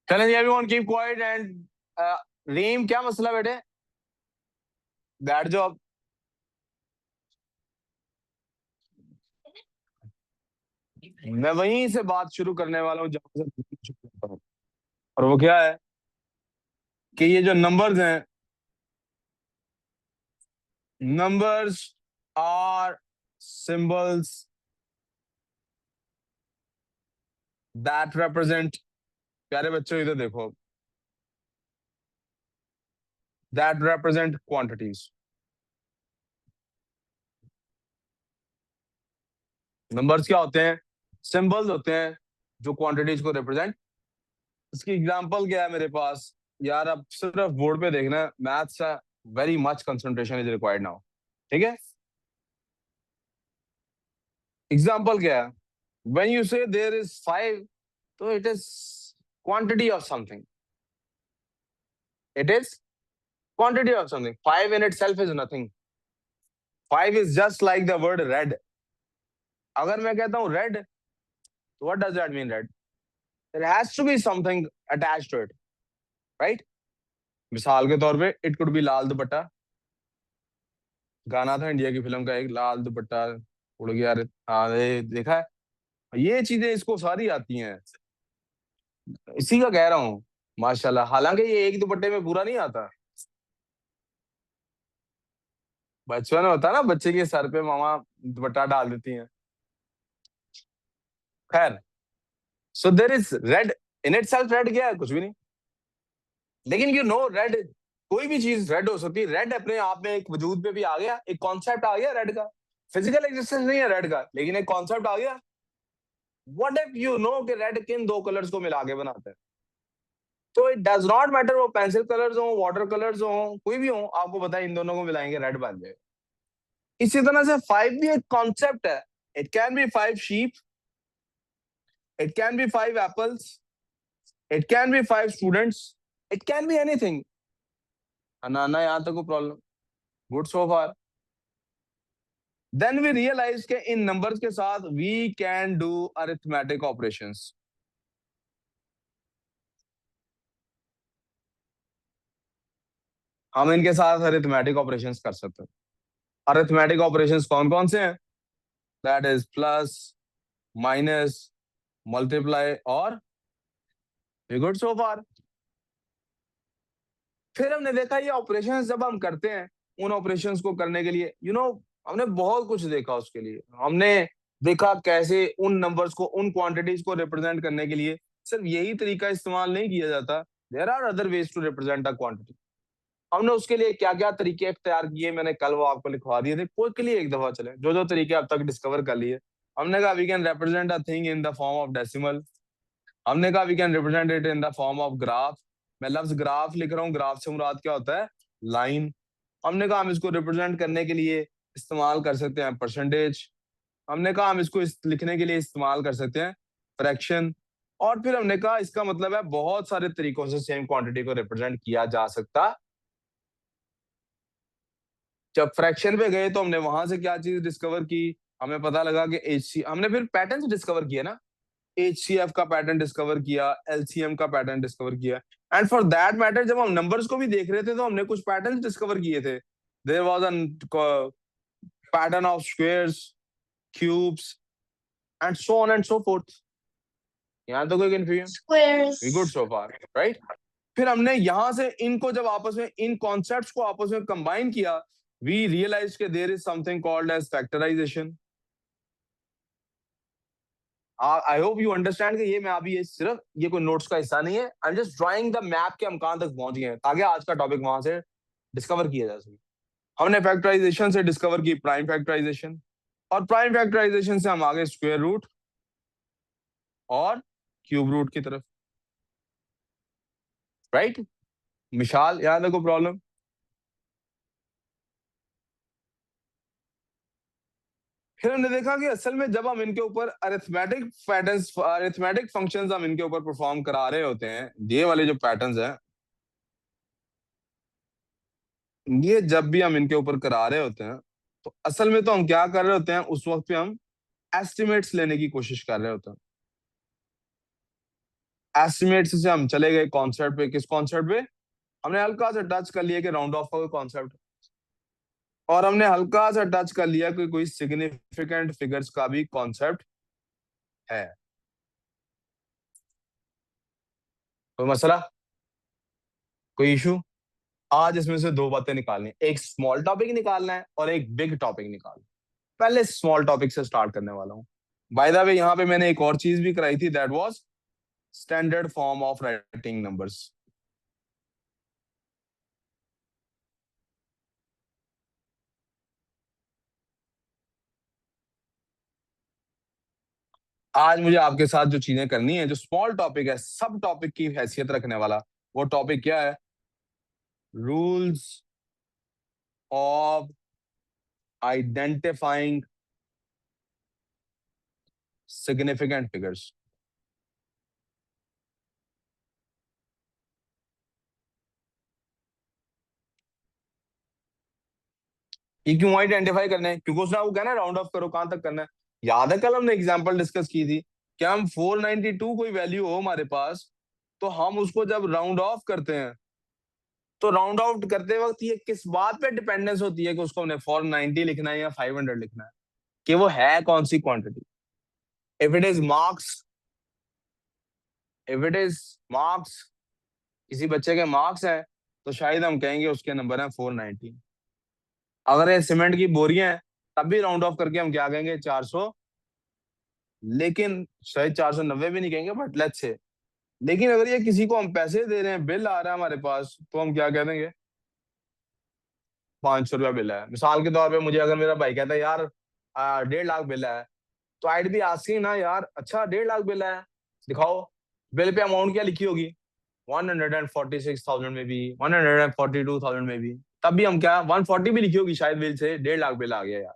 चलें जी, everyone keep quiet and रीम क्या मसला बेटे? बैठ जाओ अब। मैं वहीं से बात शुरू करने वाला हूँ जहां से शुरू करता हूँ। और वो क्या है कि ये जो नंबर्स हैं, numbers are symbols that represent, प्यारे बच्चों इधर देखो, that represent quantities. नंबर्स क्या होते हैं? सिंबल्स होते हैं जो क्वांटिटीज को रिप्रेजेंट। इसकी एग्जांपल क्या है मेरे पास? यार अब सिर्फ बोर्ड पे देखना, मैथ्स का very much concentration is required now. ठीक है, एग्जांपल क्या है? When you say there is 5, तो it is quantity of something. It is quantity of something. 5 in itself is nothing. 5 is just like the word red. अगर मैं कहता हूं red, तो what does that mean red? There has to be something attached to it, right? मिसाल के तौर पे it could be लाल दुपट्टा। गाना था इंडिया की फिल्म का, एक लाल दुपट्टा उड़ गया रे। हाँ, ये देखा है। ये चीजें इसको सारी आती हैं, इसी का कह रहा हूँ। माशाल्लाह, हालांकि ये एक दुपट्टे में पूरा नहीं आता। बचपन में होता है ना, बच्चे के सर पे मामा दुपट्टा डाल देती हैं। खैर, so there is red in itself. Red क्या है? कुछ भी नहीं। लेकिन यू नो रेड, कोई भी चीज रेड हो सकती है। रेड अपने आप में एक वजूद में भी आ गया, एक कॉन्सेप्ट आ गया रेड का। फिजिकल एग्जिस्टेंस नहीं है रेड का, लेकिन एक कॉन्सेप्ट आ गया। व्हाट इफ यू नो कि रेड किन दो कलर्स को मिला के बनाते हैं? तो इट डज नॉट मैटर वो पेंसिल कलर्स हो, वाटर कलर्स हो, कोई भी हो, आपको पता है इन दोनों को मिलाएंगे रेड बन जाएगा। इसी तरह से 5 भी एक कॉन्सेप्ट है। It can be 5 sheep, it can be 5 apples, it can be 5 students, it can be anything. अनाना, यहां तक कोई problem? Good so far. Then we realise के इन नंबर्स के साथ we can do arithmetic operations. हम इनके साथ अरिथमेटिक ऑपरेशंस कर सकते हैं। अरिथमेटिक ऑपरेशंस कौन कौन से हैं? That is plus, minus, multiply और वी गुड सो फार। फिर हमने देखा ये ऑपरेशंस जब हम करते हैं, उन ऑपरेशंस को करने के लिए हमने बहुत कुछ देखा। उसके लिए हमने देखा कैसे उन नंबर्स को, उन क्वांटिटीज को रिप्रेजेंट करने के लिए सिर्फ यही तरीका इस्तेमाल नहीं किया जाता। There are other ways to represent a quantity. हमने उसके लिए क्या क्या तरीके इख्तियार किए, मैंने कल वो आपको लिखवा दिए थे। कोई के लिए एक दफा चले, जो जो तरीके अब तक डिस्कवर कर लिए। हमने कहा we can represent a thing in the form of decimal. हमने कहा we can represent it in the form of graph. मैं लफ्ज ग्राफ लिख रहा हूँ, ग्राफ से मुराद क्या होता है? लाइन। हमने कहा हम इसको रिप्रेजेंट करने के लिए इस्तेमाल कर सकते हैं परसेंटेज। हमने कहा हम इसको लिखने के लिए इस्तेमाल कर सकते हैं फ्रैक्शन। और फिर हमने कहा इसका मतलब है बहुत सारे तरीकों से सेम क्वांटिटी को रिप्रेजेंट किया जा सकता। जब फ्रैक्शन पे गए तो हमने वहां से क्या चीज डिस्कवर की? हमें पता लगा कि हमने फिर पैटर्न डिस्कवर किया ना। एचसीएफ का पैटर्न डिस्कवर किया, एलसीएम का पैटर्न डिस्कवर किया। एंड फॉर दैट मैटर, जब हम नंबर्स को भी देख रहे थे तो हमने कुछ पैटर्न डिस्कवर किए थे। There was a pattern of squares, cubes and so on and so forth. यहाँ तो कोई confusion? We good so far, right? फिर हमने यहां से इनको जब आपस में, इन कॉन्सेप्ट्स को आपस में कंबाइन किया, वी रियलाइज के there is something called as factorisation. I hope you understand कि ये मैं अभी, ये सिर्फ ये कोई नोट्स का हिस्सा नहीं है। आई am just drawing the map के हम कहां तक पहुंच गए हैं, ताकि आज का टॉपिक वहां से डिस्कवर किया जा सके। हमने फैक्टराइजेशन से डिस्कवर की प्राइम फैक्टराइजेशन, और प्राइम फैक्टराइजेशन से हम आगे स्क्वायर रूट और क्यूब रूट की तरफ, राइट? मिसाल याद है कोई प्रॉब्लम? फिर हमने देखा कि असल में जब हम इनके ऊपर अरिथमेटिक पैटर्न्स, अरिथमेटिक फंक्शंस हम इनके ऊपर परफॉर्म करा रहे होते हैं, ये वाले जो पैटर्न्स हैं, ये जब भी हम इनके ऊपर करा रहे होते हैं, तो असल में तो हम क्या कर रहे होते हैं? उस वक्त पे हम एस्टिमेट्स लेने की कोशिश कर रहे होते हैं। एस्टिमेट से हम चले गए कॉन्सेप्ट पे। किस कॉन्सेप्ट पे? हमने हल्का सा टच कर लिया कि राउंड ऑफ का कोई कॉन्सेप्ट, और हमने हल्का सा टच कर लिया कि कोई सिग्निफिकेंट फिगर्स का भी कॉन्सेप्ट है। कोई मसला, कोई इशू? आज इसमें से दो बातें निकालनी है, एक स्मॉल टॉपिक निकालना है और एक बिग टॉपिक निकालना है। पहले स्मॉल टॉपिक से स्टार्ट करने वाला हूँ। बाय द वे यहाँ पे मैंने एक और चीज भी कराई थी, that was standard form of writing numbers. आज मुझे आपके साथ जो चीजें करनी है, जो स्मॉल टॉपिक है, सब टॉपिक की हैसियत रखने वाला, वो टॉपिक क्या है? Rules of identifying significant figures. ये क्यों आइडेंटिफाई करने हैं? क्योंकि उसने आपको कहना है राउंड ऑफ करो, कहां तक करना है। याद है कल हमने एग्जांपल डिस्कस की थी कि हम 492 कोई वैल्यू हो हमारे पास, तो हम उसको जब राउंड ऑफ करते हैं, तो राउंड आउट करते वक्त ये किस बात पे डिपेंडेंस होती है कि उसको हमने 490 लिखना है या 500 लिखना है, कि वो है कौन सी quantity. If it is marks, if it is marks, किसी बच्चे के मार्क्स हैं, तो शायद हम कहेंगे उसके नंबर हैं 490। अगर ये सीमेंट की बोरियां हैं, तब भी राउंड ऑफ करके हम क्या कहेंगे? 400। लेकिन शायद 490 भी नहीं कहेंगे, बट लेट्स से। लेकिन अगर ये किसी को हम पैसे दे रहे हैं, बिल आ रहा है हमारे पास, तो हम क्या कह देंगे? 500 रुपया बिल है। मिसाल के तौर पे मुझे अगर मेरा भाई कहता है यार 1.5 लाख बिल है, तो आईड भी आस्किंग ना यार, अच्छा 1.5 लाख बिल है, दिखाओ। बिल पे अमाउंट क्या लिखी होगी? 146,000 में भी, 142,000 में भी। तब भी हम क्या, 140 भी लिखी होगी शायद बिल से, 1.5 लाख बिल आ गया यार।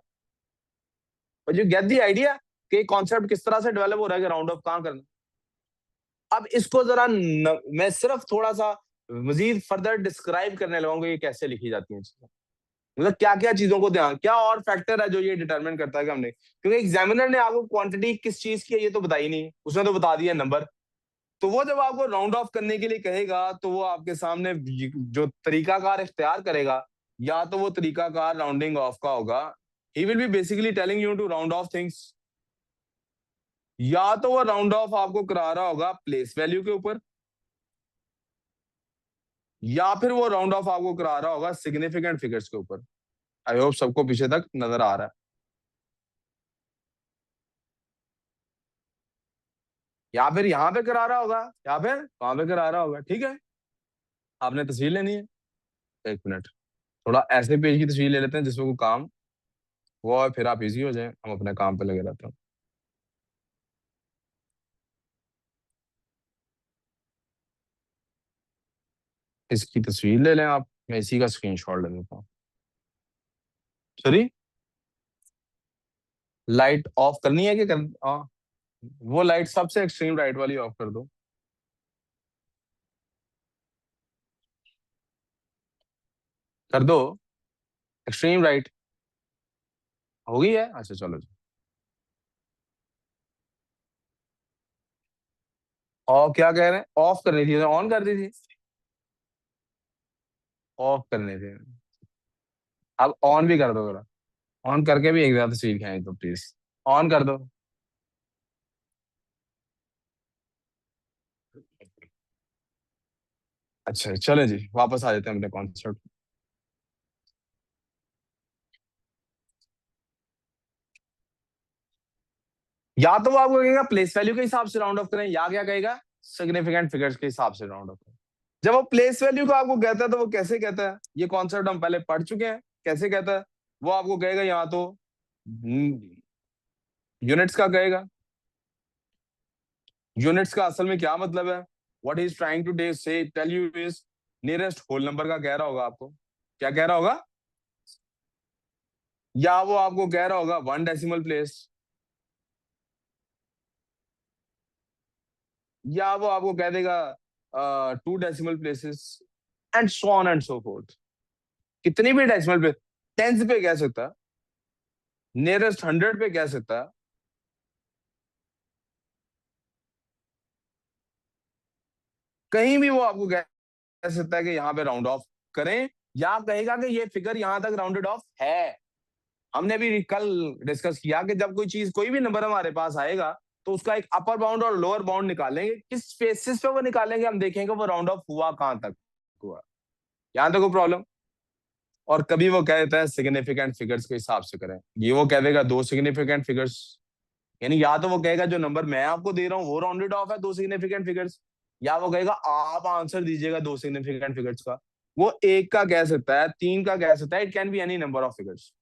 But you get the idea कि कॉन्सेप्ट किस तरह से डेवलप हो रहा है कि राउंड ऑफ कहाँ करना। अब इसको जरा मैं सिर्फ थोड़ा सा मजीद फर्दर डिस्क्राइब करने लगाऊंगा ये कैसे लिखी जाती हैं चीजें। मतलब क्या क्या चीजों को ध्यान, क्या और फैक्टर है जो ये डिटरमिन करता है कि हमने, क्योंकि एग्जामिनर ने आपको क्वांटिटी किस चीज की है ये तो बताई नहीं, उसने तो बता दिया नंबर। तो वो जब आपको राउंड ऑफ करने के लिए कहेगा, तो वो आपके सामने जो तरीकाकार इख्तियार करेगा, या तो वो तरीकाकार राउंडिंग ऑफ का होगा, he will be basically telling you to round off things, या तो वो राउंड ऑफ आपको करा रहा होगा प्लेस वैल्यू के ऊपर, या फिर वो राउंड ऑफ आपको करा रहा होगा सिग्निफिकेंट फिगर्स के ऊपर। आई होप सबको पीछे तक नजर आ रहा है। या फिर यहाँ पे करा रहा होगा, या फिर वहां पे करा रहा होगा। ठीक है, आपने तस्वीर लेनी है? एक मिनट, थोड़ा ऐसे पेज की तस्वीर ले लेते हैं जिसमें कोई काम वो, और फिर आप इजी हो जाए, हम अपने काम पे लगे रहते हैं। इसकी तस्वीर ले लें आप, मैं इसी का स्क्रीनशॉट ले लेता हूँ। सॉरी, लाइट ऑफ करनी है कि वो लाइट सबसे एक्सट्रीम राइट वाली ऑफ कर दो। कर दो, एक्सट्रीम राइट हो गई है। अच्छा चलो जी, और क्या कह रहे हैं? ऑफ करनी थी, ऑन कर दी थी। ऑफ करनी थी, अब ऑन भी कर दो जरा। ऑन करके भी एक ज्यादा तस्वीर खींच दो प्लीज। ऑन कर दो। अच्छा चले जी, वापस आ जाते हैं अपने कॉन्सेप्ट। या तो वो आपको कहेगा प्लेस वैल्यू के हिसाब से राउंड ऑफ करें, या क्या कहेगा? सिग्निफिकेंट फिगर्स के हिसाब से राउंड ऑफ करें। जब वो प्लेस वैल्यू को आपको कहता है, तो वो कैसे कहता है? ये कॉन्सेप्ट हम पहले पढ़ चुके हैं। कैसे कहता है? वो आपको कहेगा या तो यूनिट्स का कहेगा। यूनिट्स का असल में क्या मतलब है? What is trying to say tell you is nearest whole number का कह रहा होगा आपको। क्या कह रहा होगा? या वो आपको कह रहा होगा 1 डेसिमल प्लेस, या वो आपको कह देगा 2 decimal places, and so on and so fourth. कितनी भी डेसिमल पे, टेंथ पे कह सकता है, नियरेस्ट 100 पे कह सकता है। कहीं भी वो आपको कह सकता है कि यहाँ पे राउंड ऑफ करें, या कहेगा कि ये फिगर यहाँ तक राउंडेड ऑफ है। हमने भी कल डिस्कस किया कि जब कोई चीज, कोई भी नंबर हमारे पास आएगा, तो उसका एक अपर बाउंड और लोअर बाउंड निकालेंगे। किस बेसिस पे वो निकालेंगे, हम देखेंगे वो राउंड ऑफ हुआ कहां तक हुआ। यहां तक कोई प्रॉब्लम? और कभी वो कह देता है सिग्निफिकेंट फिगर्स के हिसाब से करें, ये वो कह देगा दो सिग्निफिकेंट फिगर्स, यानी या तो वो कहेगा जो नंबर मैं आपको दे रहा हूँ वो राउंडेड ऑफ है दो सिग्निफिकेंट फिगर्स, या वो कहेगा आप आंसर दीजिएगा दो सिग्निफिकेंट फिगर्स का। वो एक का कह सकता है, तीन का कह सकता है, it can be any number of figures.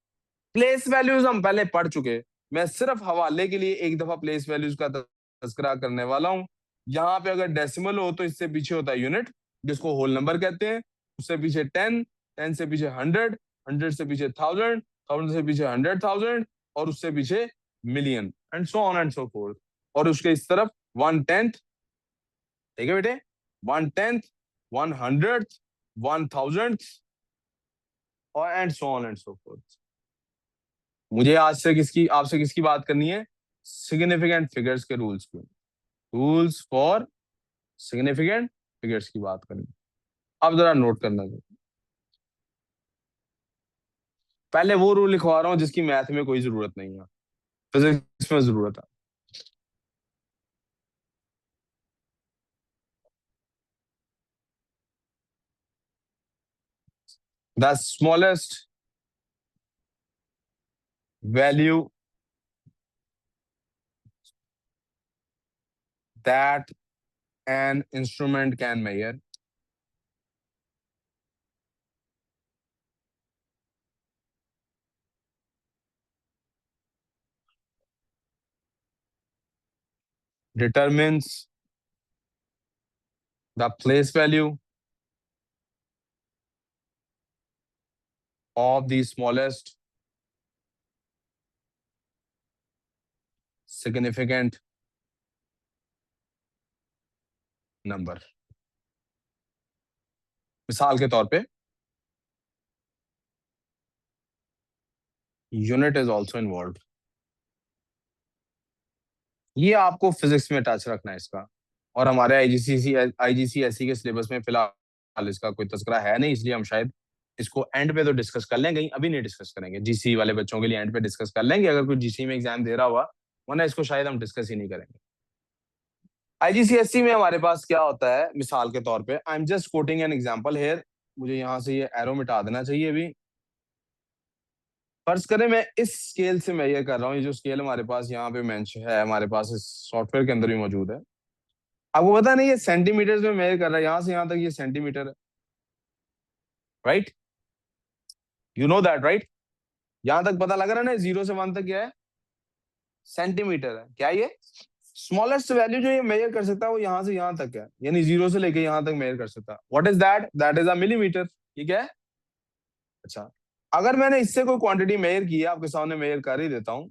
Place values हम पहले पढ़ चुके, मैं सिर्फ हवाले के लिए एक दफा प्लेस वैल्यूज का तस्करा करने वाला हूं। यहाँ पे अगर डेसिमल हो तो इससे पीछे होता है यूनिट, जिसको होल नंबर कहते हैं। उससे पीछे 10, 10 से पीछे 100, 100 से पीछे 1000, 1000 से पीछे 100,000, और उससे पीछे million, and so on and so fourth. और उसके इस तरफ 1/10, ठीक है बेटे, 1/10, 100th, 1000th, और and so on and so fourth. मुझे आज से किसकी, आपसे किसकी बात करनी है? सिग्निफिकेंट फिगर्स के रूल्स की, रूल्स फॉर सिग्निफिकेंट फिगर्स की बात करनी। अब जरा नोट करना है, पहले वो रूल लिखवा रहा हूं जिसकी मैथ में कोई जरूरत नहीं है, फिजिक्स में जरूरत है। The smallest value that an instrument can measure determines the place value of the smallest significant number। मिसाल के तौर पे यूनिट इज ऑल्सो इन्वॉल्व। ये आपको फिजिक्स में टच रखना है इसका, और हमारे आईजीसीएसई के सिलेबस में फिलहाल इसका कोई तस्करा है नहीं, इसलिए हम शायद इसको एंड पे तो डिस्कस कर लेंगे, अभी नहीं डिस्कस करेंगे। जीसी वाले बच्चों के लिए एंड पे डिस्कस कर लेंगे अगर कोई जीसी में एग्जाम दे रहा हुआ, वरना इसको शायद हम डिस्कस ही नहीं करेंगे। आईजीसीएसई में हमारे पास क्या होता है, मिसाल के तौर पे, I am just quoting an example here. मुझे यहाँ से ये एरो मिटा देना चाहिए अभी। फर्ज करें मैं इस स्केल से मेजर कर रहा हूँ, ये जो स्केल हमारे पास यहाँ पे मेंशन है, हमारे पास इस सॉफ्टवेयर के अंदर भी मौजूद है। आपको पता नहीं ये सेंटीमीटर में मेजर कर रहा है, यहां से यहां तक ये सेंटीमीटर है, right? You know that, right? यहां तक पता लग रहा है ना, 0 से 1 तक क्या है? सेंटीमीटर है। क्या ये स्मॉलेस्ट वैल्यू जो ये मेजर कर सकता है वो यहां से यहां तक है, यानी 0 से लेके यहां तक मेजर कर सकता है। What is that? That is a millimetre. ठीक है। अच्छा, अगर मैंने इससे कोई क्वांटिटी मेजर की है, आपके सामने मेजर कर ही देता हूँ।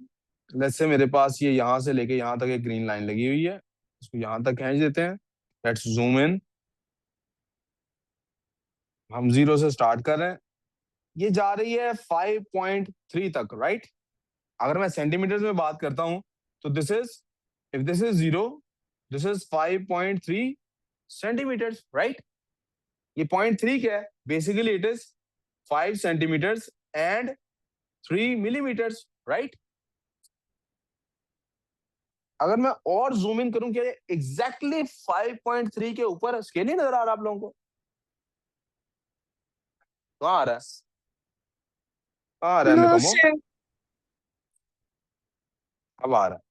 लेट्स से मेरे पास ये यहां से लेके यहां तक एक ग्रीन लाइन लगी हुई है, इसको यहां तक खींच देते हैं। Let's zoom in. हम 0 से स्टार्ट कर रहे हैं, ये जा रही है 5.3 तक, राइट? अगर मैं सेंटीमीटर में बात करता हूं तो this is, if this is 0, this is 5.3 centimetres, right? ये 0.3 क्या है? Basically it is 5 centimetres and 3 millimetres, right? अगर मैं और जूम इन करूं, क्या ये एग्जैक्टली 5.3 के ऊपर स्केल नहीं नजर आ रहा आप लोगों को? कहाँ आ रहा है, कहाँ आ रहा है, नो निकमो? सर। अब आ रहा है।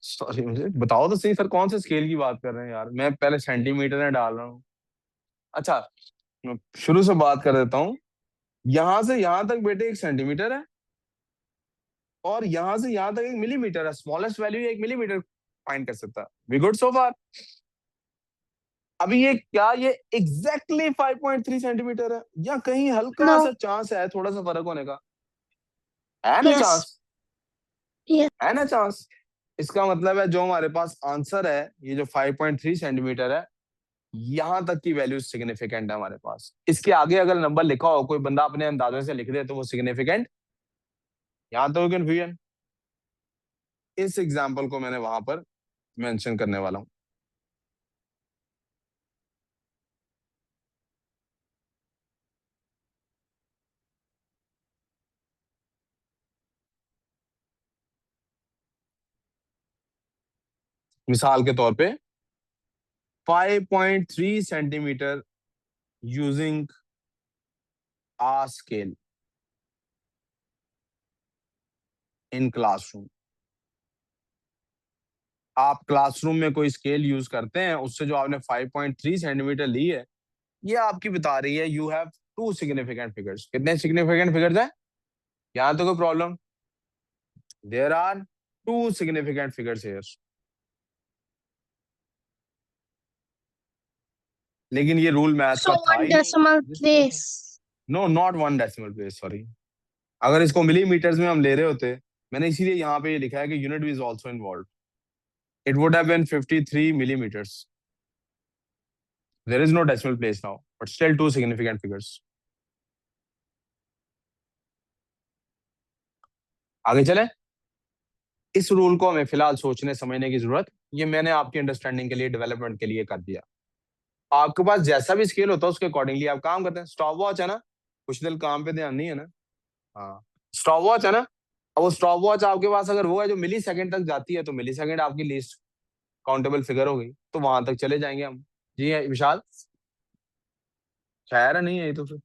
सॉरी, मुझे बताओ तो सही सर, कौन से स्केल की बात कर रहे हैं यार? मैं पहले सेंटीमीटर में डाल रहा हूँ। अच्छा, मैं शुरू से बात कर देता हूँ। यहां से यहां तक बेटे 1 सेंटीमीटर है, और यहां से यहां तक 1 मिलीमीटर है। स्मॉलेस्ट वैल्यू 1 मिलीमीटर फाइंड कर सकता है। वी गुड सो फार? अभी ये क्या, ये एग्जैक्टली 5.3 सेंटीमीटर है, या कहीं नो। हल्का सा चांस है थोड़ा सा फर्क होने का? है ना यस। चांस? यस। है ना चांस? इसका मतलब है जो हमारे पास आंसर है, ये जो 5.3 सेंटीमीटर है, यहां तक की वैल्यू सिग्निफिकेंट है हमारे पास। इसके आगे अगर नंबर लिखा हो, कोई बंदा अपने अंदाजे से लिख दे, तो वो सिग्निफिकेंट। यहां तो कंफ्यूजन। इस एग्जाम्पल को मैंने वहां पर मेंशन करने वाला हूं। मिसाल के तौर पे 5.3 centimetre using a scale in classroom. आप क्लासरूम में कोई स्केल यूज करते हैं, उससे जो आपने 5.3 सेंटीमीटर ली है, ये आपकी बता रही है you have two significant figures. कितने सिग्निफिकेंट फिगर्स हैं? यहां तो कोई problem? There are two significant figures here. लेकिन ये रूल मैथ्स So का था one ही नहीं decimal जिस तरह से। place. No, not 1 decimal place, sorry. अगर इसको मिलीमीटर्स में हम ले रहे होते, मैंने इसीलिए यहाँ पे ये लिखा है कि unit is also involve, it would have been 53 millimeters. There is no decimal place now, but still two significant figures. आगे चले। इस रूल को हमें फिलहाल सोचने समझने की जरूरत, ये मैंने आपकी अंडरस्टैंडिंग के लिए, डेवलपमेंट के लिए कर दिया। आपके पास जैसा भी स्केल होता है उसके अकॉर्डिंगली आप काम करते हैं। स्टॉप वॉच है ना, कुछ दिल काम पे ध्यान नहीं है ना। हाँ, स्टॉप वॉच है ना। अब वो स्टॉप वॉच आपके पास अगर वो है जो मिली सेकंड तक जाती है, तो मिली सेकंड आपकी लीस्ट काउंटेबल फिगर हो गई, तो वहां तक चले जाएंगे हम। जी है विशाल? खैर नहीं है ये तो फिर।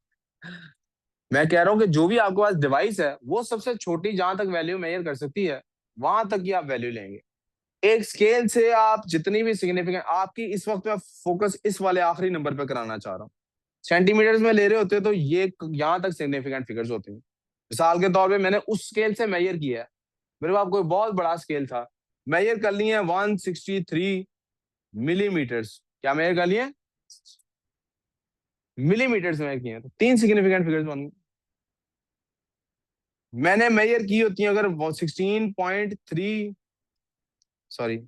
मैं कह रहा हूँ कि जो भी आपके पास डिवाइस है, वो सबसे छोटी जहां तक वैल्यू मेजर कर सकती है, वहां तक ही आप वैल्यू लेंगे। एक स्केल से आप जितनी भी सिग्निफिकेंट, आपकी इस वक्त मैं फोकस इस वाले आखिरी नंबर पे कराना चाह रहा हूँ। सेंटीमीटर्स में ले रहे होते तो ये यहां तक सिग्निफिकेंट फिगर्स होती हैं। मिसाल के तौर पे मैंने उस स्केल से मेजर किया है, मेरे पास कोई बहुत बड़ा स्केल था, मेजर कर लिए 163 मिलीमीटर्स। क्या मेजर कर लिए? मिलीमीटर्स मेजर किए हैं, तो तीन सिग्निफिकेंट फिगर्स बन गए। मैंने मेजर की होती है अगर 16.3, सॉरी,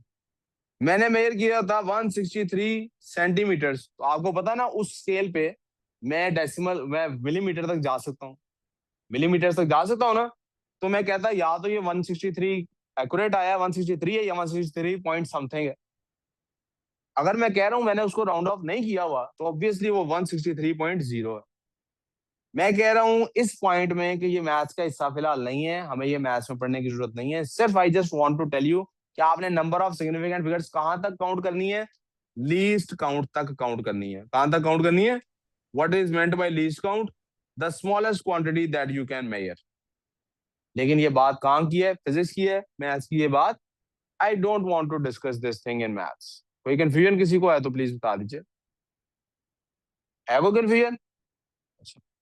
मैंने मेजर किया था 163 सेंटीमीटर्स, तो आपको पता ना उस स्केल पे मैं मिलीमीटर तक जा सकता हूँ, मिलीमीटर तक जा सकता हूँ ना। तो मैं कहता या तो ये 163 एक्यूरेट आया, 163 है, या 163 पॉइंट समथिंग है। अगर मैं कह रहा हूँ मैंने उसको राउंड ऑफ नहीं किया हुआ, तो ऑब्वियसली वो 163.0 है। मैं कह रहा हूँ इस पॉइंट में कि ये मैथ्स का हिस्सा फिलहाल नहीं है, हमें ये मैथ्स में पढ़ने की जरूरत नहीं है। सिर्फ I just want to tell you कि आपने नंबर ऑफ सिग्निफिकेंट फिगर्स कहां तक काउंट करनी है? लीस्ट काउंट तक काउंट करनी है। कहां तक काउंट करनी है? What is meant by least count? The smallest quantity that you can measure. लेकिन ये बात कहाँ की है? फिजिक्स की है, मैथ्स की ये बात। I don't want to discuss this thing in maths. कोई कंफ्यूजन किसी को है तो प्लीज बता दीजिए। है कोई कंफ्यूजन?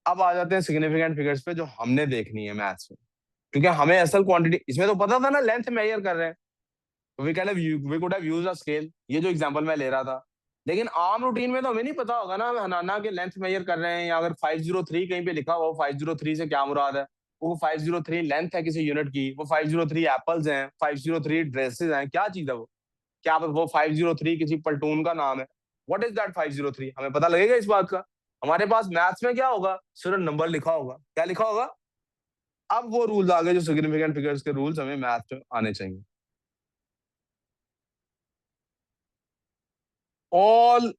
अब आ जाते हैं सिग्निफिकेंट फिगर्स पे जो हमने देखनी है मैथ्स में, क्योंकि हमें असल क्वांटिटी इसमें तो पता था ना, लेंथ मेजर कर रहे हैं, तो we could have used a scale, ये जो एग्जांपल मैं ले रहा था। लेकिन आम रूटीन में तो हमें नहीं पता होगा ना, हम हनाना के लेंथ मेजर कर रहे हैं, या अगर 503 कहीं पे लिखा हो, 503 से क्या मुराद है? वो 503 लेंथ है किसी यूनिट की, वो 503 एप्पल्स हैं, 503 ड्रेसेस हैं, क्या चीज है वो? क्या वो 503 किसी पल्टून का नाम है? What is that 503? हमें पता लगेगा इस बात का। हमारे पास मैथ्स में क्या होगा? सिर्फ नंबर लिखा होगा। क्या लिखा होगा? अब वो रूल्स आ गए जो सिग्निफिकेंट फिगर्स के रूल्स हमें मैथ में आने चाहिए। All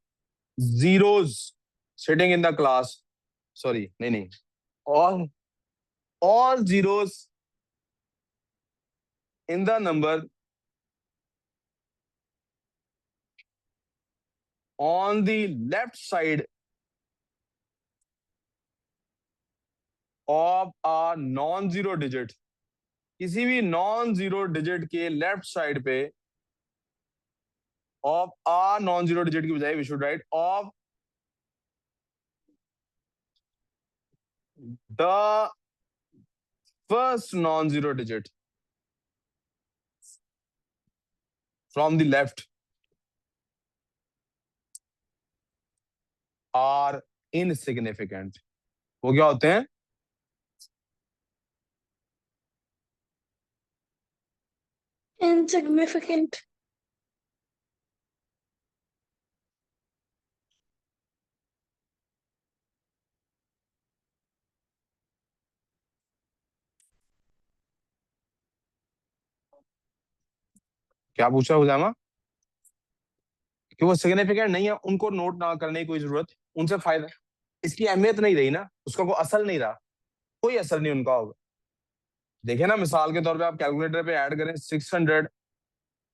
zeros sitting in the class, sorry नहीं नहीं, all all zeros in the number on the left side of a non zero digit, किसी भी नॉन जीरो डिजिट के लेफ्ट साइड पे, of a non zero digit की बजाय we should right of the first non zero digit from the left are insignificant. वो क्या होते हैं? Insignificant. क्या पूछा हुजामा? कि वो सिग्निफिकेंट नहीं है, उनको नोट ना करने की कोई जरूरत, उनसे फायदा, इसकी अहमियत नहीं रही ना, उसका कोई असर नहीं रहा, कोई असर नहीं उनका होगा। देखिए ना, मिसाल के तौर पे आप कैलकुलेटर पे ऐड करें 600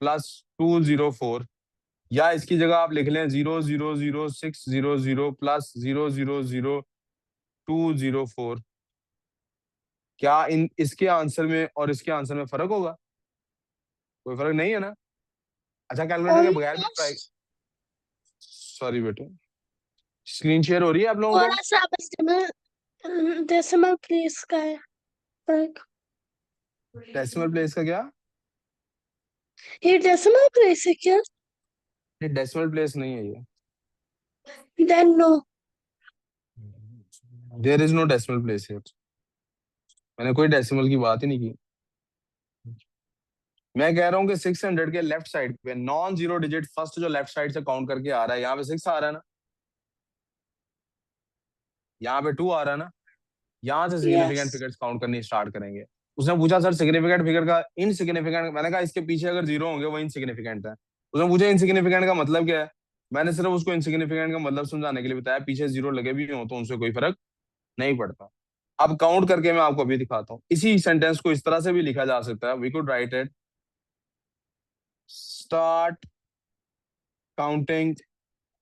+204, या इसकी जगह आप लिख लें 0000600 प्लस 0000204। क्या इन इसके आंसर में और इसके आंसर में फर्क होगा? कोई फर्क नहीं है ना? अच्छा, कैलकुलेटर के बगैर भी ट्राई। ऑलमोस्ट सॉरी बेटे, स्क्रीन शेयर हो रही है आप लोगों को? थोड़ा सा बस डेसिमल प्लेस का है फर्क। डेसिमल प्लेस का क्या? ये डेसिमल प्लेस है क्या? ये डेसिमल प्लेस नहीं है ये। Then no. There is no decimal place here. मैंने कोई डेसिमल की बात ही नहीं की। मैं कह रहा हूँ कि 600 के लेफ्ट साइड पे नॉन जीरो डिजिट फर्स्ट जो लेफ्ट साइड से काउंट करके आ रहा है, यहाँ पे 6 आ रहा है ना, यहाँ पे 2 आ रहा है ना, यहाँ से सिग्निफिकेंट यस फिगर्स काउंट करनी स्टार्ट करेंगे। उसने पूछा सर सिग्निफिकेंट फिगर का इनसिग्निफिकेंट, मैंने कहा इसके पीछे अगर जीरो होंगे वो इनसिग्निफिकेंट है। उसने पूछा इनसिग्निफिकेंट का मतलब क्या है, मैंने सिर्फ उसको इनसिग्निफिकेंट का मतलब समझाने के लिए बताया, पीछे जीरो लगे भी हो तो उनसे कोई फर्क नहीं पड़ता। अब काउंट करके मैं आपको अभी दिखाता हूँ। इसी सेंटेंस को इस तरह से भी लिखा जा सकता है, we could write it start counting,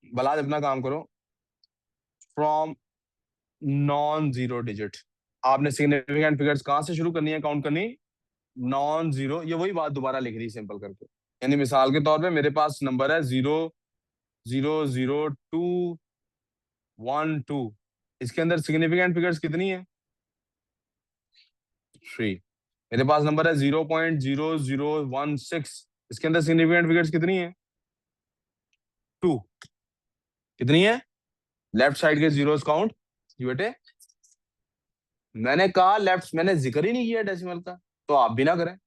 भला अपना काम करो, फ्रॉम नॉन जीरो डिजिट। आपने सिग्निफिकेंट फिगर्स कहां से शुरू करनी है काउंट करनी? Non zero. ये वही बात दोबारा लिख रही सिंपल करके, यानी मिसाल के तौर पे मेरे पास नंबर है 0000212। इसके अंदर सिग्निफिकेंट फिगर्स कितनी है? 3। मेरे पास नंबर है 0.0016। इसके अंदर सिग्निफिकेंट फिगर्स कितनी है? 2। कितनी है? लेफ्ट साइड के जीरोस काउंट बेटे। मैंने कहा लेफ्ट, मैंने जिक्र ही नहीं किया डेसिमल का, तो आप भी ना करें।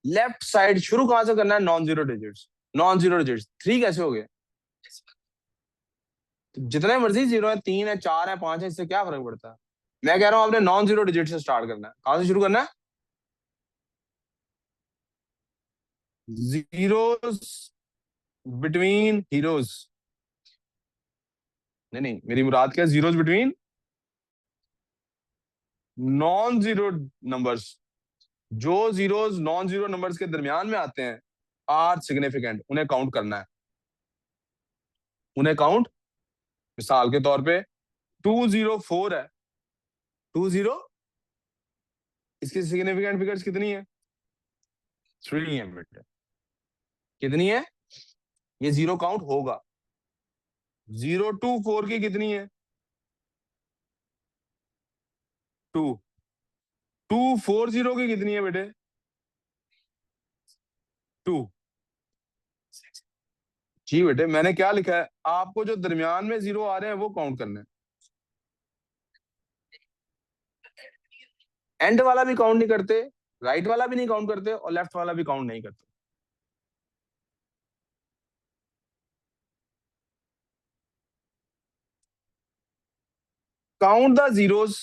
लेफ्ट साइड शुरू कहां से करना है? Non zero digits. Non zero digits 3 कैसे हो गए? तो जितने मर्जी जीरो है, 3 है, 4 है, 5 है, इससे क्या फर्क पड़ता है? मैं कह रहा हूं आपने नॉन जीरो डिजिट से स्टार्ट करना है। कहां से शुरू करना है? Zeros between heroes. नहीं नहीं, मेरी मुराद क्या? Zeros between non zero numbers. जो जीरोस नॉन जीरो नंबर्स के दरमियान में आते हैं आर सिग्निफिकेंट, उन्हें काउंट करना है। उन्हें काउंट, मिसाल के तौर पे 204 है, 20, इसकी सिग्निफिकेंट फिगर्स कितनी है? 3 है बेटे। कितनी है? ये जीरो काउंट होगा। 024 की कितनी है? 2। 240 की कितनी है बेटे? 2। जी बेटे, मैंने क्या लिखा है? आपको जो दरमियान में जीरो आ रहे हैं वो काउंट करना है। एंड वाला भी काउंट नहीं करते, राइट वाला भी नहीं काउंट करते, और लेफ्ट वाला भी काउंट नहीं करते। Count the zeros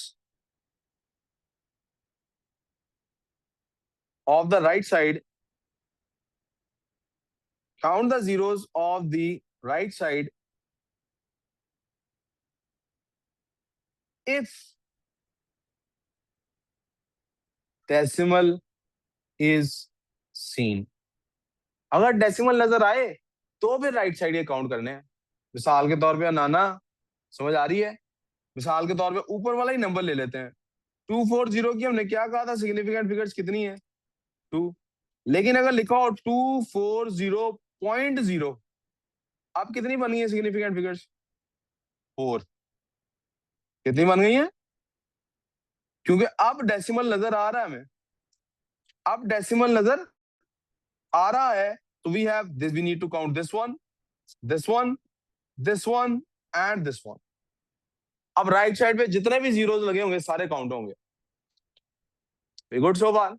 of the right side, count the zeros of the right side if decimal is seen. अगर डेसिमल नजर आए तो फिर राइट साइड के काउंट करने हैं। मिसाल के तौर पे नाना, समझ आ रही है? मिसाल के तौर पे ऊपर वाला ही नंबर ले लेते हैं। 240 की हमने क्या कहा था सिग्निफिकेंट फिगर्स कितनी है? 2। लेकिन अगर लिखा हो 240.0, अब कितनी बन गई है सिग्निफिकेंट फिगर्स? 4। कितनी बन गई है? क्योंकि अब डेसिमल नजर आ रहा है हमें, अब डेसिमल नजर आ रहा है, तो we have this, we need to count this one, this one, this one and this one. अब राइट साइड पे जितने भी जीरोस लगे होंगे सारे काउंट होंगे। We good so far?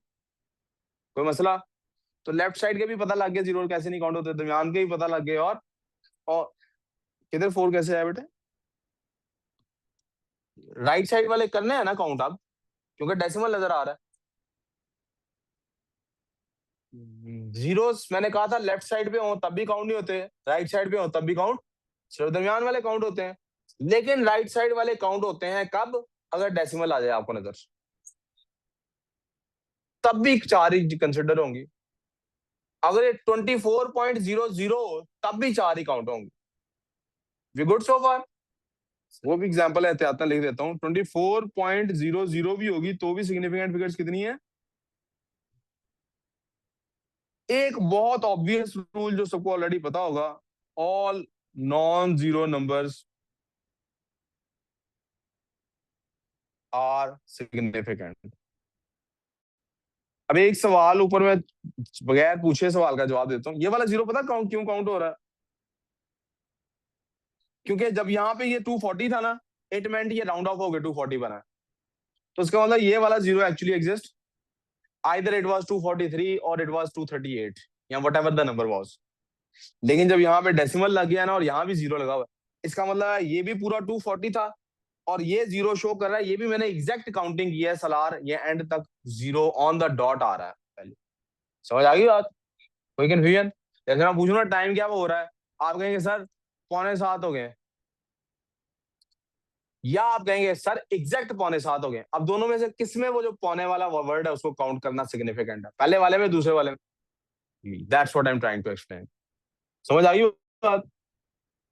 कोई मसला? तो लेफ्ट साइड के भी पता लग गया जीरो कैसे नहीं काउंट होते, दरमियान के भी पता लग गए। और किधर 4 कैसे आया बेटे? राइट साइड वाले करने हैं ना काउंट अब, क्योंकि डेसिमल नजर आ रहा है। जीरोस मैंने कहा था लेफ्ट साइड पे हो तब भी काउंट नहीं होते, राइट साइड पे हो तब भी काउंट, सिर्फ दरमियान वाले काउंट होते हैं। लेकिन राइट साइड वाले काउंट होते हैं कब? अगर डेसिमल आ जाए आपको नजर, तब भी 4 ही कंसिडर होंगी। अगर ये 24.00 तब भी 4 ही काउंट होंगे। वी गुड सो फार? वो भी एग्जांपल एहतियातन लिख देता हूँ। 24.00 भी होगी तो भी सिग्निफिकेंट फिगर्स कितनी है? एक बहुत ऑब्वियस रूल जो सबको ऑलरेडी पता होगा, all non zero numbers are significant. अब एक सवाल ऊपर मैं बगैर पूछे सवाल का जवाब देता हूँ। ये वाला जीरो पता काउंट क्यों काउंट हो रहा है? क्योंकि जब यहाँ पे ये 240 था ना, इट मेंट ये राउंड ऑफ हो गया 240 बना। तो इसका मतलब ये वाला zero actually exist, either it was 243 और इट वाज 238 या व्हाटएवर द नंबर वाज। लेकिन जब यहाँ पे डेसिमल लग गया ना और यहाँ भी जीरो लगा हुआ है, इसका मतलब है ये भी पूरा 240 था और ये जीरो शो कर रहा है। ये भी मैंने एग्जैक्ट काउंटिंग की है सलार, ये एंड तक जीरो ऑन द डॉट आ रहा है पहले। समझ आ गई बात? कोई कंफ्यूजन? जैसे मैं पूछूं ना टाइम क्या वो हो रहा है, आप कहेंगे सर 6:45 हो गए, या आप कहेंगे सर एग्जैक्ट 6:45 हो गए। अब दोनों में से किस में वो जो पौने वाला वर्ड है उसको काउंट करना सिग्निफिकेंट है, पहले वाले में दूसरे वाले में? That's what I am trying to explain. समझ आ गई बात?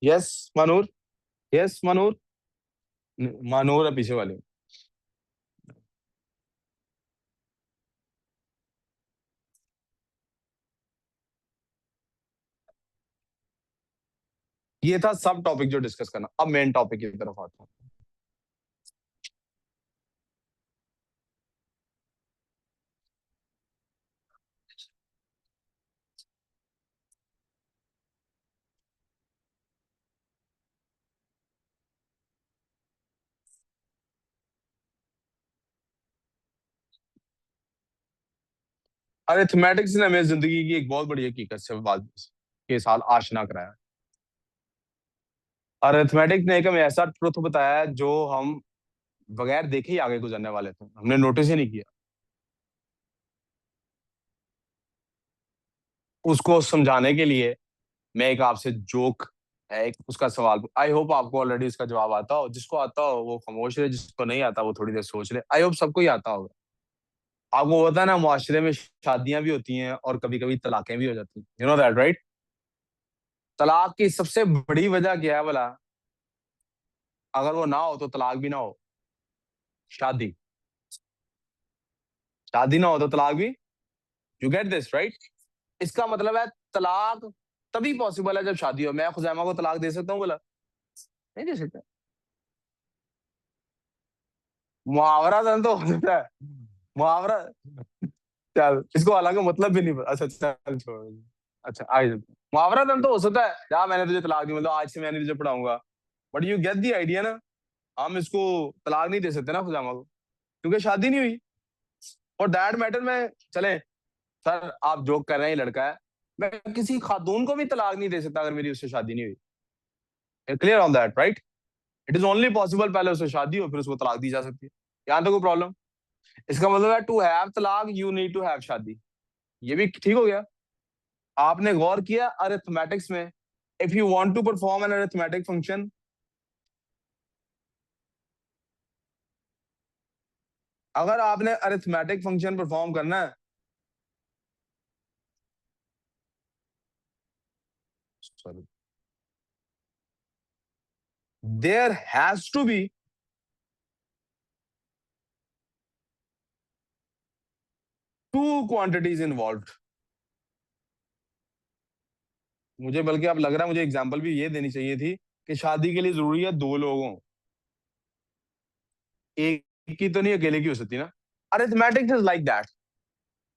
यस मनूर? यस मनूर? मनूर है पीछे वाले। ये था सब टॉपिक जो डिस्कस करना। अब मेन टॉपिक की तरफ आता हूँ। अरिथमेटिक्स ने हमें जिंदगी की एक बहुत बड़ी हकीकत से बात के साथ आशना कराया। अरिथमेटिक ने एक हमें ऐसा ट्रुथ बताया है जो हम बगैर देखे ही आगे गुजरने वाले थे, हमने नोटिस ही नहीं किया। उसको समझाने के लिए मैं एक आपसे जोक है, एक उसका सवाल, आई होप आपको ऑलरेडी इसका जवाब आता हो। जिसको आता हो वो खामोश रहे, जिसको नहीं आता वो थोड़ी देर सोच ले। आई होप सबको ही आता होगा। आपको पता है ना, मुआशरे में शादियां भी होती हैं और कभी कभी तलाकें भी हो जाती हैं। You know that right? तलाक की सबसे बड़ी वजह क्या है भला? अगर वो ना हो तो तलाक भी ना हो, शादी। शादी ना हो तो तलाक भी। You get this right? इसका मतलब है तलाक तभी पॉसिबल है जब शादी हो। मैं खुजैमा को तलाक दे सकता हूँ बोला? नहीं दे सकता। मुहावरा दन तो हो सकता है। मुहावरा। चल इसको हालांकि मतलब भी नहीं पता। अच्छा चल छोड़। अच्छा आगे चलते हैं। मुहावरा दन तो हो सकता है, या मैंने तुझे तलाक दी मतलब आज से मैं नहीं तुझे पढ़ाऊंगा। But you get the idea ना? हम इसको तलाक नहीं दे सकते ना खुजामा को, क्योंकि शादी नहीं हुई। और दैट मैटर में चले, सर आप जोक कर रहे हैं ये लड़का है, मैं किसी खातून को भी तलाक नहीं दे सकता अगर मेरी उससे शादी नहीं हुई। Clear on that right? It is only possible पहले उससे शादी हो फिर उसको तलाक दी जा सकती है। यहाँ तो कोई प्रॉब्लम? इसका मतलब है टू हैव तलाक यू नीड टू हैव शादी। ये भी ठीक हो गया। आपने गौर किया अरिथमेटिक्स में, if you want to perform an arithmetic function, अगर आपने अरिथमेटिक फंक्शन परफॉर्म करना है, sorry, there has to be two quantities involve. मुझे बल्कि अब लग रहा है मुझे एग्जांपल भी ये देनी चाहिए थी कि शादी के लिए जरूरी है दो लोगों, एक की तो नहीं अकेले की हो सकती ना। Arithmetics is like that.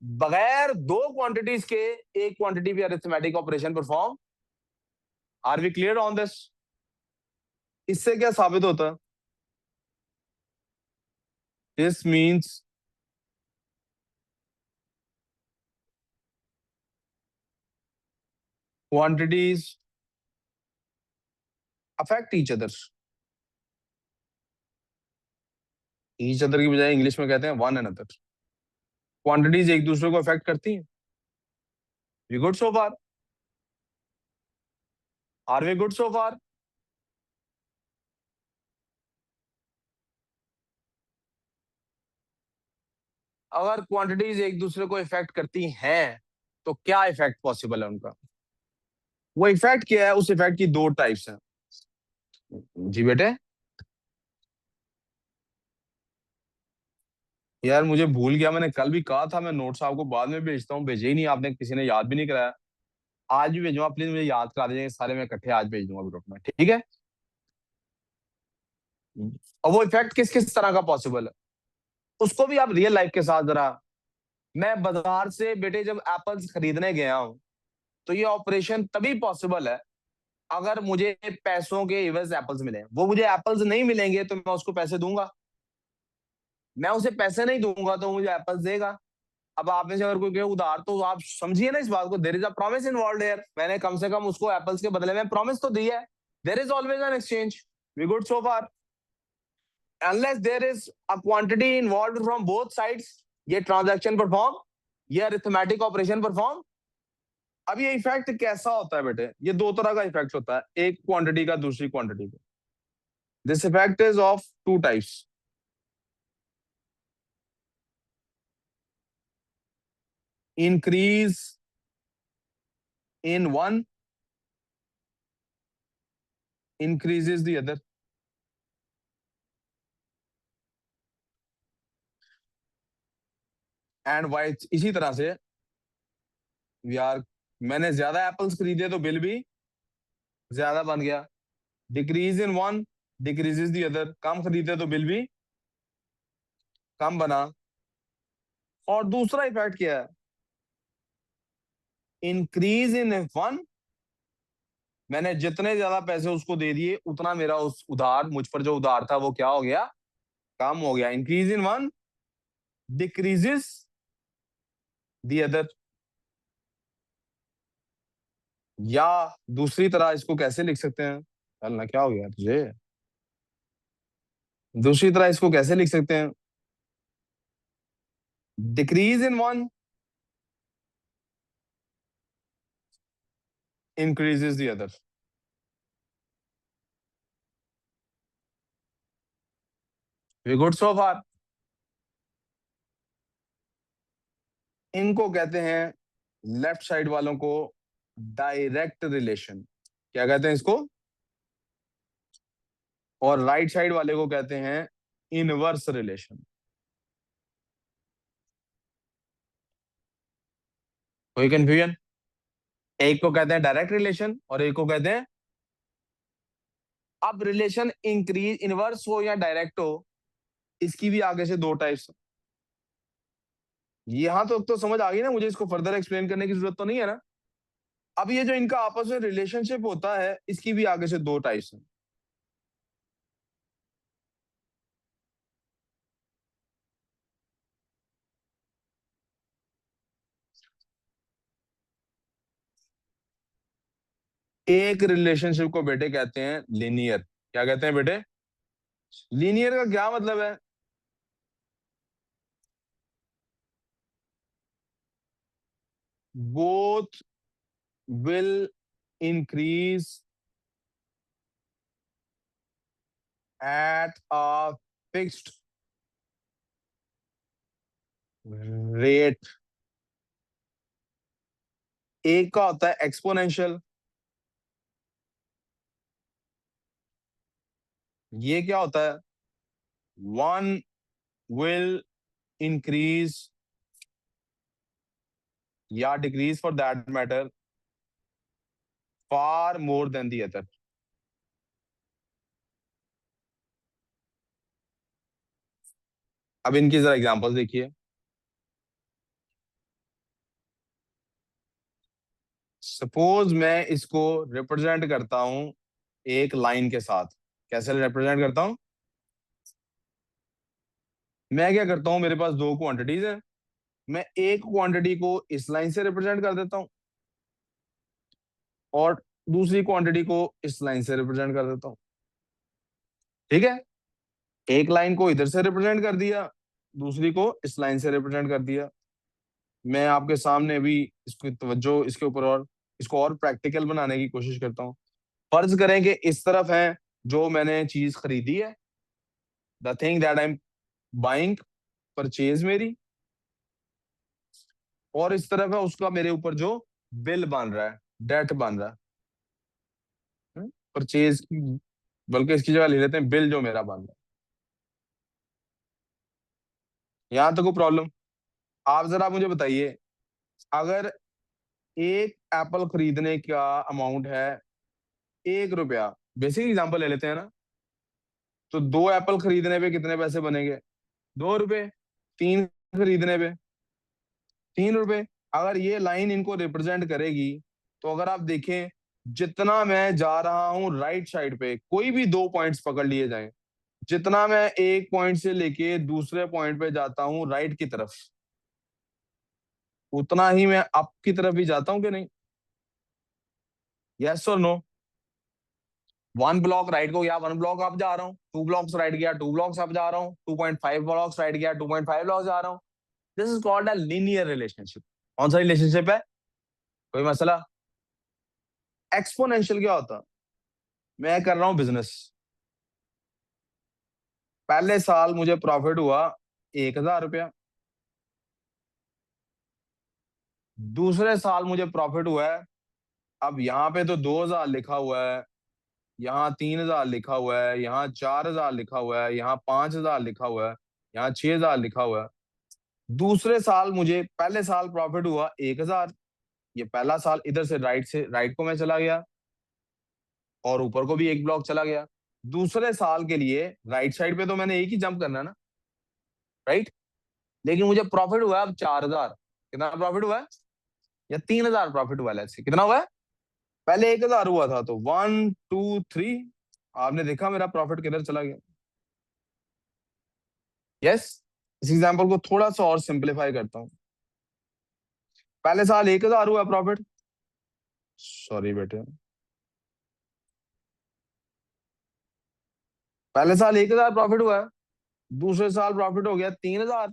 बगैर दो क्वांटिटीज के एक क्वांटिटी भी arithmetic operation perform. Are we clear on this? इससे क्या साबित होता? This means quantities affect each other की बजाय इंग्लिश में कहते हैं वन अनदर। क्वांटिटीज एक दूसरे को अफेक्ट करती हैं। We good so far? Are we good so far? अगर क्वांटिटीज एक दूसरे को इफेक्ट करती हैं तो क्या इफेक्ट पॉसिबल है उनका? वो इफेक्ट क्या है? उस इफेक्ट की दो टाइप्स हैं। जी बेटे। यार मुझे भूल गया, मैंने कल भी कहा था मैं नोट्स आपको बाद में भेजता हूँ, भेजे ही नहीं आपने, किसी ने याद भी नहीं कराया। आज भी भेजूंगा, प्लीज मुझे याद करा दीजिए, सारे मैं इकट्ठे आज भेज दूंगा ग्रुप में, ठीक है? और वो इफेक्ट किस किस तरह का पॉसिबल है उसको भी आप रियल लाइफ के साथ जरा। मैं बाजार से बेटे जब एप्पल्स खरीदने गया हूं, तो ये ऑपरेशन तभी पॉसिबल है अगर मुझे पैसों के इवज एप्पल्स मिले। वो मुझे एप्पल्स नहीं मिलेंगे तो मैं उसको पैसे दूंगा, मैं उसे पैसे नहीं दूंगा तो मुझे एप्पल्स देगा। अब आप में से अगर कोई कहे उधार, तो आप समझिए ना इस बात को, there is a promise involved here, मैंने कम से कम उसको एप्पल्स के बदले में प्रॉमिस तो दी है। There is always an exchange, we good so far. Unless there is a quantity involved from both sides, ये ट्रांजैक्शन परफॉर्म, ये अरिथमेटिक ऑपरेशन परफॉर्म। अब ये इफेक्ट कैसा होता है बेटे? ये दो तरह का इफेक्ट होता है, एक क्वांटिटी का दूसरी क्वांटिटी का। This effect is of two types. Increase in one increases the other। And why इसी तरह से यार, मैंने ज्यादा एप्पल्स खरीदे तो बिल भी ज्यादा बन गया। Decrease in one decreases the other, कम खरीदे तो बिल भी कम बना। और दूसरा इफेक्ट क्या है? इंक्रीज इन वन, मैंने जितने ज्यादा पैसे उसको दे दिए उतना मेरा उस उधार, मुझ पर जो उधार था वो क्या हो गया? कम हो गया। Increase in one decreases the other. या दूसरी तरह इसको कैसे लिख सकते हैं? चल ना, क्या हो गया तुझे? दूसरी तरह इसको कैसे लिख सकते हैं? Decrease in one increases the other। We good so far? इनको कहते हैं, लेफ्ट साइड वालों को, डायरेक्ट रिलेशन। क्या कहते हैं इसको? और राइट साइड वाले को कहते हैं इनवर्स रिलेशन। कोई कंफ्यूजन? एक को कहते हैं डायरेक्ट रिलेशन और एक को कहते हैं, अब रिलेशन इंक्रीज इनवर्स हो या डायरेक्ट हो, इसकी भी आगे से दो टाइप्स। यहां तो समझ आ गई ना मुझे, इसको फर्दर एक्सप्लेन करने की जरूरत तो नहीं है ना? अब ये जो इनका आपस में रिलेशनशिप होता है, इसकी भी आगे से दो टाइप्स हैं। एक रिलेशनशिप को बेटे कहते हैं लीनियर। क्या कहते हैं बेटे? लीनियर का क्या मतलब है? Both will increase at a fixed rate. एक का होता है एक्सपोनेंशियल, ये क्या होता है? वन विल इंक्रीज या decrease for that matter far more than the other. अब इनकी जरा एग्जांपल देखिए। सपोज मैं इसको रिप्रेजेंट करता हूं एक लाइन के साथ। कैसे रिप्रेजेंट करता हूं? मैं क्या करता हूं, मेरे पास दो क्वांटिटीज है, मैं एक क्वांटिटी को इस लाइन से रिप्रेजेंट कर देता हूं और दूसरी क्वांटिटी को इस लाइन से रिप्रेजेंट कर देता हूं। ठीक है? एक लाइन को इधर से रिप्रेजेंट कर दिया, दूसरी को इस लाइन से रिप्रेजेंट कर दिया। मैं आपके सामने भी इसको तवज्जो इसके ऊपर और इसको और प्रैक्टिकल बनाने की कोशिश करता हूँ। फर्ज करें कि इस तरफ है जो मैंने चीज खरीदी है, the thing that I am buying, purchase मेरी। और इस तरफ है उसका मेरे ऊपर जो बिल बन रहा है, डेट बन रहा है, परचेज की, बल्कि इसकी जगह ले लेते हैं बिल जो मेरा बन रहा है। यहां तक कोई प्रॉब्लम? आप जरा मुझे बताइए, अगर एक एप्पल खरीदने का अमाउंट है 1 रुपया, बेसिक एग्जांपल ले लेते हैं ना, तो 2 एप्पल खरीदने पे कितने पैसे बनेंगे? 2 रुपए। 3 खरीदने पे 3 रुपए। अगर ये लाइन इनको रिप्रेजेंट करेगी, तो अगर आप देखें, जितना मैं जा रहा हूं राइट साइड पे, कोई भी 2 पॉइंट्स पकड़ लिए जाएं, जितना मैं एक पॉइंट से लेके दूसरे पॉइंट पे जाता हूं राइट की तरफ, उतना ही मैं अप की तरफ भी जाता हूं कि नहीं? यस और नो? 1 ब्लॉक राइट को गया, 1 ब्लॉक अप जा रहा हूँ, 2 ब्लॉक्स राइट गया, 2 ब्लॉक्स अप जा रहा हूँ, 2.5 ब्लॉक्स राइट गया, 2.5 ब्लॉक्स जा रहा हूँ। This is called a linear relationship. कौन सा रिलेशनशिप है? कोई मसला? एक्सपोनेंशियल क्या होता? मैं कर रहा हूं बिजनेस, पहले साल मुझे प्रॉफिट हुआ 1,000 रुपया, दूसरे साल मुझे प्रॉफिट हुआ है, अब यहाँ पे तो 2,000 लिखा हुआ है, यहाँ 3,000 लिखा हुआ है, यहाँ 4,000 लिखा हुआ है, यहाँ 5,000 लिखा हुआ है, यहाँ 6,000 लिखा हुआ है। दूसरे साल मुझे, पहले साल प्रॉफिट हुआ 1,000, ये पहला साल, इधर से राइट को मैं चला गया और ऊपर को भी एक ब्लॉक चला गया। दूसरे साल के लिए राइट साइड पे तो मैंने एक ही जंप करना है ना, राइट? लेकिन मुझे प्रॉफिट हुआ अब 4,000। कितना प्रॉफिट हुआ है? या 3,000 प्रॉफिट हुआ है, let's say। कितना हुआ है? पहले 1,000 हुआ था, तो 1 2 3, आपने देखा मेरा प्रॉफिट किधर चला गया? यस। इस एग्जाम्पल को थोड़ा सा और सिंप्लीफाई करता हूँ। पहले साल 1,000 हुआ प्रॉफिट, सॉरी बेटे, पहले साल 1,000 प्रॉफिट हुआ है, दूसरे साल प्रॉफिट हो गया 3,000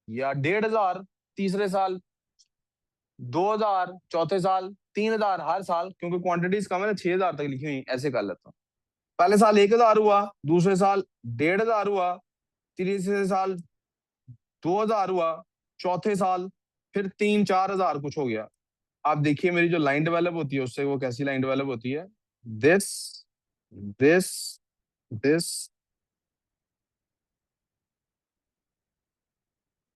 या 1,500, तीसरे साल 2,000, चौथे साल 3,000, हर साल, क्योंकि क्वांटिटीज कम है ना, 6,000 तक लिखी हुई, ऐसे कर लेता हूँ। पहले साल 1,000 हुआ, दूसरे साल 1,500 हुआ, तीसरे साल 2,000 हुआ, चौथे साल फिर 3 4 हजार कुछ हो गया। आप देखिए मेरी जो लाइन डेवलप होती है उससे, वो कैसी लाइन डेवलप होती है? This, this, this.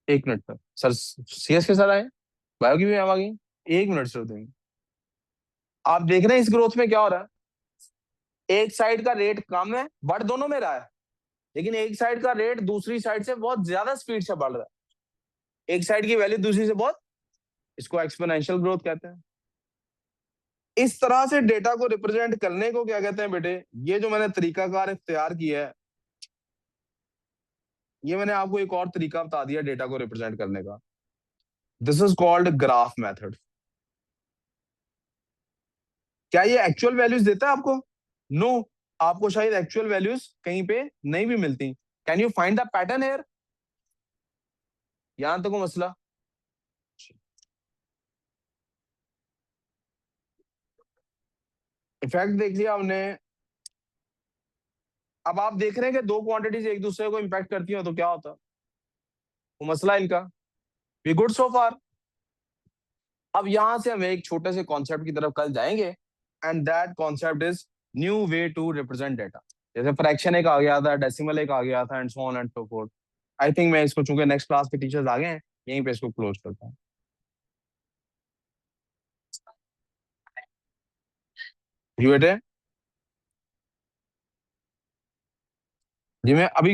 1 मिनट पर सर, सीएस के साथ आए, बायो की भी मैम आ गई, 1 मिनट सर देंगे। आप देख रहे हैं इस ग्रोथ में क्या हो रहा है? एक साइड का रेट कम है, बढ़ दोनों में रहा है, लेकिन एक साइड का रेट दूसरी साइड से बहुत ज्यादा स्पीड से बढ़ रहा है। एक साइड की वैल्यू दूसरी से बहुत, इसको एक्सपोनेंशियल ग्रोथ कहते हैं। इस तरह से डेटा को रिप्रेजेंट करने को क्या कहते हैं बेटे? ये जो मैंने तरीकाकार इख्तियार किया है, ये मैंने आपको एक और तरीका बता दिया डेटा को रिप्रेजेंट करने का। This is called graph method. क्या ये एक्चुअल वैल्यूज देता है आपको? नो no, आपको शायद एक्चुअल वैल्यूज कहीं पे नहीं भी मिलती। Can you find the pattern here? यहां तक को मसला? इफेक्ट देख लिया हमने। अब आप देख रहे हैं कि दो क्वांटिटीज एक दूसरे को इंपैक्ट करती हो, तो क्या होता है वो मसला इनका? वी गुड सो फार। अब यहां से हम एक छोटे से कॉन्सेप्ट की तरफ कल जाएंगे, and that concept is new way to represent data. जैसे फ्रैक्शन एक आ गया था, डेसिमल एक आ गया था, and so on and so forth. I think मैं इसको, चूंकि नेक्स्ट क्लास के टीचर्स आ गए हैं, यहीं पे इसको क्लोज करता हूँ। जी बेटे, जी मैं अभी